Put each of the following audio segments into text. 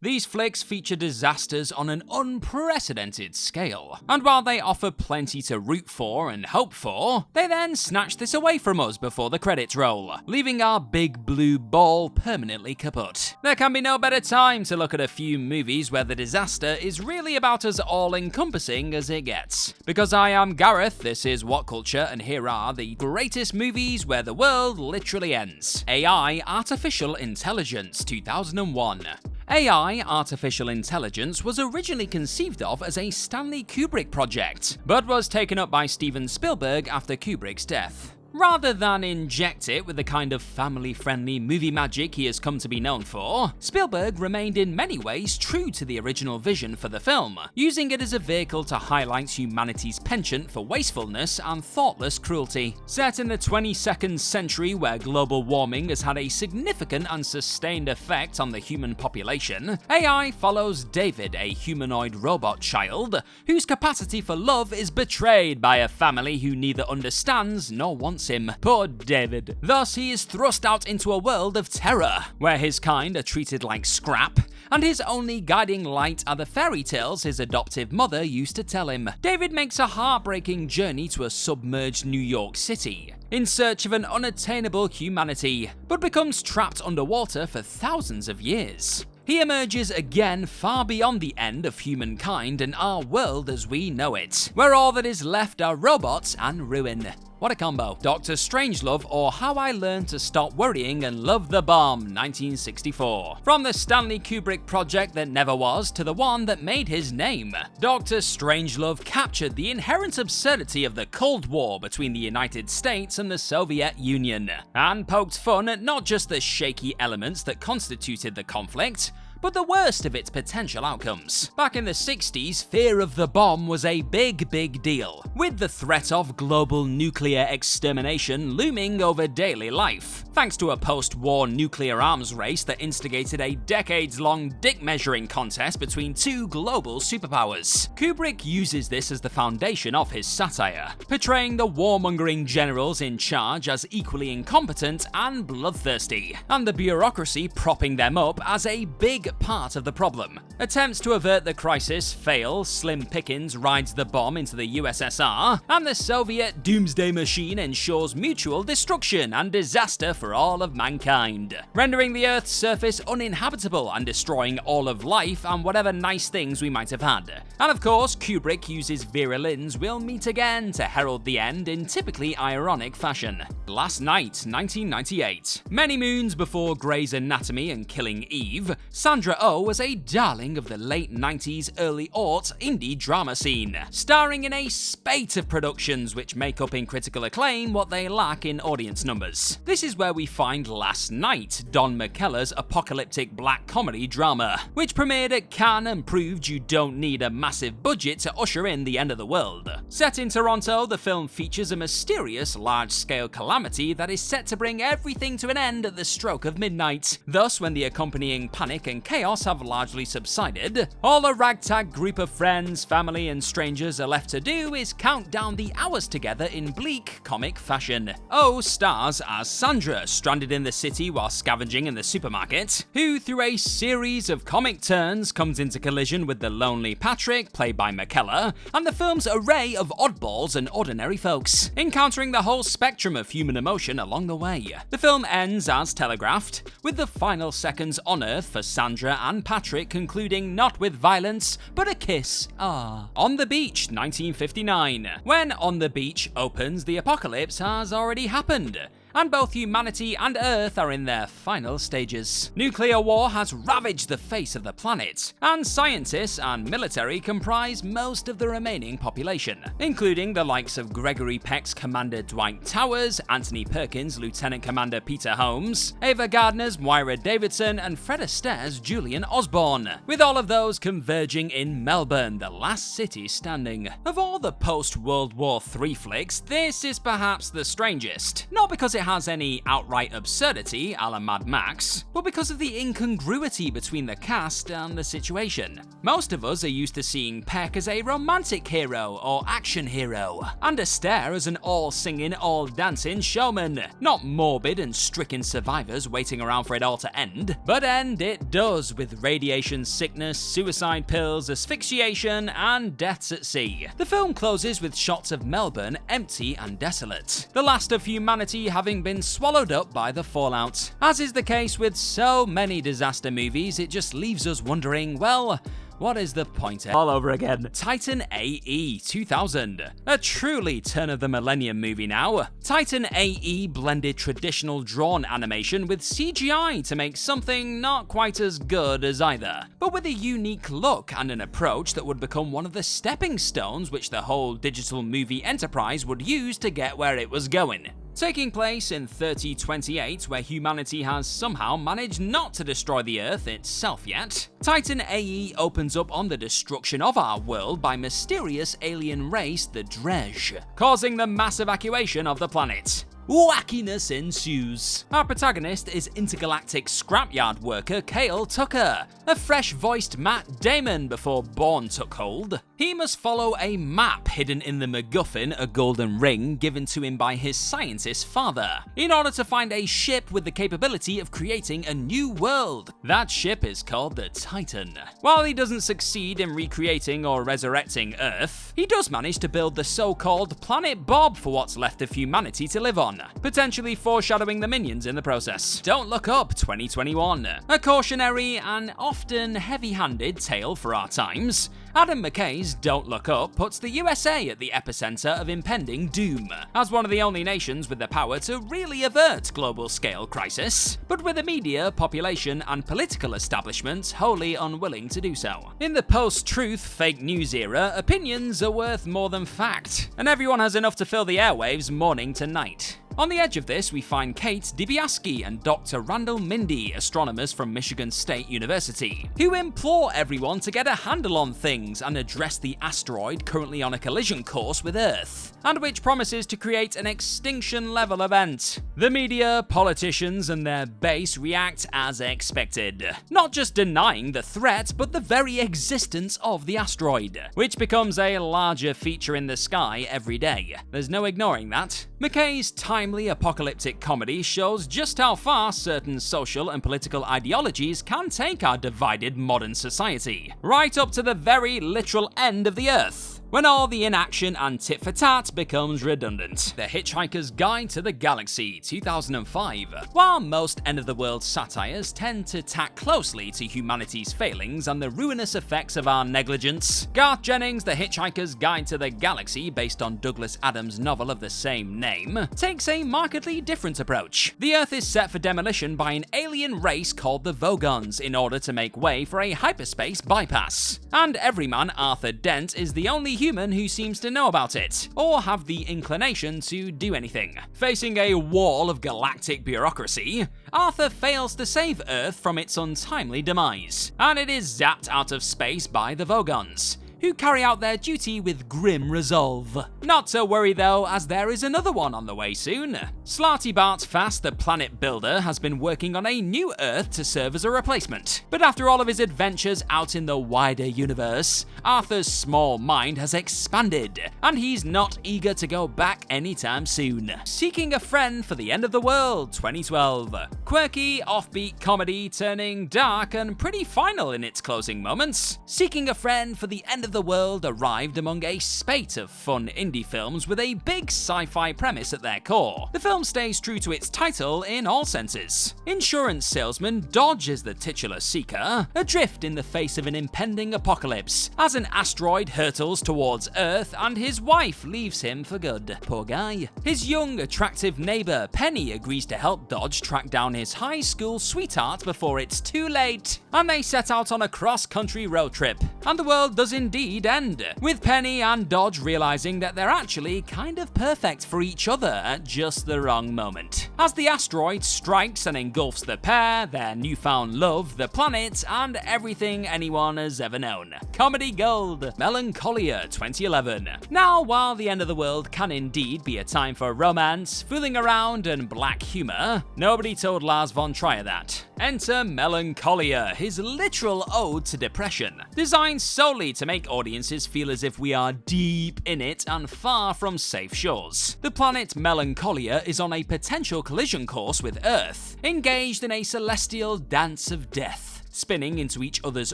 These flicks feature disasters on an unprecedented scale, and while they offer plenty to root for and hope for, they then snatch this away from us before the credits roll, leaving our big blue ball permanently kaput. There can be no better time to look at a few movies where the disaster is really about as all-encompassing as it gets. Because I am Gareth, this is What Culture, and here are the greatest movies where the world literally ends. AI Artificial Intelligence 2001. AI Artificial Intelligence was originally conceived of as a Stanley Kubrick project, but was taken up by Steven Spielberg after Kubrick's death. Rather than inject it with the kind of family-friendly movie magic he has come to be known for, Spielberg remained in many ways true to the original vision for the film, using it as a vehicle to highlight humanity's penchant for wastefulness and thoughtless cruelty. Set in the 22nd century where global warming has had a significant and sustained effect on the human population, AI follows David, a humanoid robot child, whose capacity for love is betrayed by a family who neither understands nor wants him. Poor David. Thus, he is thrust out into a world of terror, where his kind are treated like scrap, and his only guiding light are the fairy tales his adoptive mother used to tell him. David makes a heartbreaking journey to a submerged New York City, in search of an unattainable humanity, but becomes trapped underwater for thousands of years. He emerges again far beyond the end of humankind and our world as we know it, where all that is left are robots and ruin. What a combo. Dr. Strangelove, or How I Learned to Stop Worrying and Love the Bomb, 1964. From the Stanley Kubrick project that never was to the one that made his name, Dr. Strangelove captured the inherent absurdity of the Cold War between the United States and the Soviet Union, and poked fun at not just the shaky elements that constituted the conflict, but the worst of its potential outcomes. Back in the 60s, fear of the bomb was a big deal, with the threat of global nuclear extermination looming over daily life, thanks to a post-war nuclear arms race that instigated a decades-long dick-measuring contest between two global superpowers. Kubrick uses this as the foundation of his satire, portraying the warmongering generals in charge as equally incompetent and bloodthirsty, and the bureaucracy propping them up as a big part of the problem. Attempts to avert the crisis fail, Slim Pickens rides the bomb into the USSR, and the Soviet doomsday machine ensures mutual destruction and disaster for all of mankind, rendering the Earth's surface uninhabitable and destroying all of life and whatever nice things we might have had. And of course, Kubrick uses Vera Lynn's We'll Meet Again to herald the end in typically ironic fashion. Last Night, 1998. Many moons before Grey's Anatomy and Killing Eve, Sandra Oh was a darling of the late 90s, early aught indie drama scene, starring in a spate of productions which make up in critical acclaim what they lack in audience numbers. This is where we find Last Night, Don McKellar's apocalyptic black comedy drama, which premiered at Cannes and proved you don't need a massive budget to usher in the end of the world. Set in Toronto, the film features a mysterious, large-scale calamity that is set to bring everything to an end at the stroke of midnight. Thus, when the accompanying panic and chaos have largely subsided, all a ragtag group of friends, family, and strangers are left to do is count down the hours together in bleak comic fashion. O stars as Sandra, stranded in the city while scavenging in the supermarket, who through a series of comic turns comes into collision with the lonely Patrick, played by McKellar, and the film's array of oddballs and ordinary folks, encountering the whole spectrum of human emotion along the way. The film ends as telegraphed, with the final seconds on Earth for Sandra and Patrick concluding not with violence, but a kiss. On the Beach, 1959. When On the Beach opens, the apocalypse has already happened, and both humanity and Earth are in their final stages. Nuclear war has ravaged the face of the planet, and scientists and military comprise most of the remaining population, including the likes of Gregory Peck's Commander Dwight Towers, Anthony Perkins' Lieutenant Commander Peter Holmes, Ava Gardner's Moira Davidson, and Fred Astaire's Julian Osborne, with all of those converging in Melbourne, the last city standing. Of all the post-World War III flicks, this is perhaps the strangest, not because it has any outright absurdity a la Mad Max, but because of the incongruity between the cast and the situation. Most of us are used to seeing Peck as a romantic hero or action hero, and Astaire as an all-singing, all-dancing showman, not morbid and stricken survivors waiting around for it all to end. But end it does, with radiation sickness, suicide pills, asphyxiation, and deaths at sea. The film closes with shots of Melbourne empty and desolate, the last of humanity having been swallowed up by the fallout. As is the case with so many disaster movies, it just leaves us wondering, well, what is the point? All over again. Titan AE 2000. A truly turn of the millennium movie now. Titan AE blended traditional drawn animation with CGI to make something not quite as good as either, but with a unique look and an approach that would become one of the stepping stones which the whole digital movie enterprise would use to get where it was going. Taking place in 3028, where humanity has somehow managed not to destroy the Earth itself yet, Titan AE opens up on the destruction of our world by mysterious alien race, the Dredge, causing the mass evacuation of the planet. Wackiness ensues. Our protagonist is intergalactic scrapyard worker Cale Tucker, a fresh-voiced Matt Damon before Bourne took hold. He must follow a map hidden in the MacGuffin, a golden ring given to him by his scientist father, in order to find a ship with the capability of creating a new world. That ship is called the Titan. While he doesn't succeed in recreating or resurrecting Earth, he does manage to build the so-called Planet Bob for what's left of humanity to live on, potentially foreshadowing the Minions in the process. Don't Look Up 2021. A cautionary and often heavy-handed tale for our times. Adam McKay's Don't Look Up puts the USA at the epicenter of impending doom, as one of the only nations with the power to really avert global-scale crisis, but with the media, population, and political establishments wholly unwilling to do so. In the post-truth fake news era, opinions are worth more than fact, and everyone has enough to fill the airwaves morning to night. On the edge of this, we find Kate Dibiaski and Dr. Randall Mindy, astronomers from Michigan State University, who implore everyone to get a handle on things and address the asteroid currently on a collision course with Earth, and which promises to create an extinction-level event. The media, politicians, and their base react as expected, not just denying the threat, but the very existence of the asteroid, which becomes a larger feature in the sky every day. There's no ignoring that. McKay's timely apocalyptic comedy shows just how far certain social and political ideologies can take our divided modern society, right up to the very literal end of the Earth, when all the inaction and tit-for-tat becomes redundant. The Hitchhiker's Guide to the Galaxy 2005. While most end-of-the-world satires tend to tack closely to humanity's failings and the ruinous effects of our negligence, Garth Jennings' The Hitchhiker's Guide to the Galaxy, based on Douglas Adams' novel of the same name, takes a markedly different approach. The Earth is set for demolition by an alien race called the Vogons in order to make way for a hyperspace bypass, and everyman Arthur Dent is the only human who seems to know about it, or have the inclination to do anything. Facing a wall of galactic bureaucracy, Arthur fails to save Earth from its untimely demise, and it is zapped out of space by the Vogons, who carry out their duty with grim resolve. Not to worry though, as there is another one on the way soon. Slarty Bart Fast, the planet builder, has been working on a new Earth to serve as a replacement. But after all of his adventures out in the wider universe, Arthur's small mind has expanded, and he's not eager to go back anytime soon. Seeking a Friend for the End of the World 2012. Quirky, offbeat comedy turning dark and pretty final in its closing moments. Seeking a Friend for the End of the World arrived among a spate of fun indie films with a big sci-fi premise at their core. The film stays true to its title in all senses. Insurance salesman Dodge is the titular seeker, adrift in the face of an impending apocalypse, as an asteroid hurtles towards Earth and his wife leaves him for good. Poor guy. His young, attractive neighbor Penny agrees to help Dodge track down his high school sweetheart before it's too late, and they set out on a cross-country road trip. And the world does indeed indeed end, with Penny and Dodge realizing that they're actually kind of perfect for each other at just the wrong moment. As the asteroid strikes and engulfs the pair, their newfound love, the planet, and everything anyone has ever known. Comedy gold, Melancholia 2011. Now, while the end of the world can indeed be a time for romance, fooling around, and black humor, nobody told Lars von Trier that. Enter Melancholia, his literal ode to depression, designed solely to make audiences feel as if we are deep in it and far from safe shores. The planet Melancholia is on a potential collision course with Earth, engaged in a celestial dance of death, spinning into each other's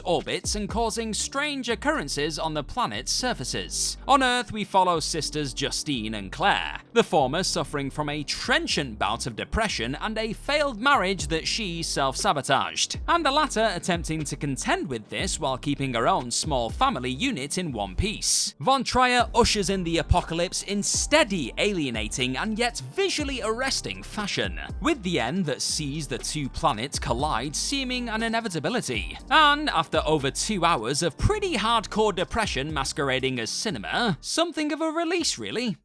orbits and causing strange occurrences on the planet's surfaces. On Earth, we follow sisters Justine and Claire, the former suffering from a trenchant bout of depression and a failed marriage that she self-sabotaged, and the latter attempting to contend with this while keeping her own small family unit in one piece. Von Trier ushers in the apocalypse in steady, alienating, and yet visually arresting fashion, with the end that sees the two planets collide seeming an inevitability. And after over 2 hours of pretty hardcore depression masquerading as cinema, something of a release really.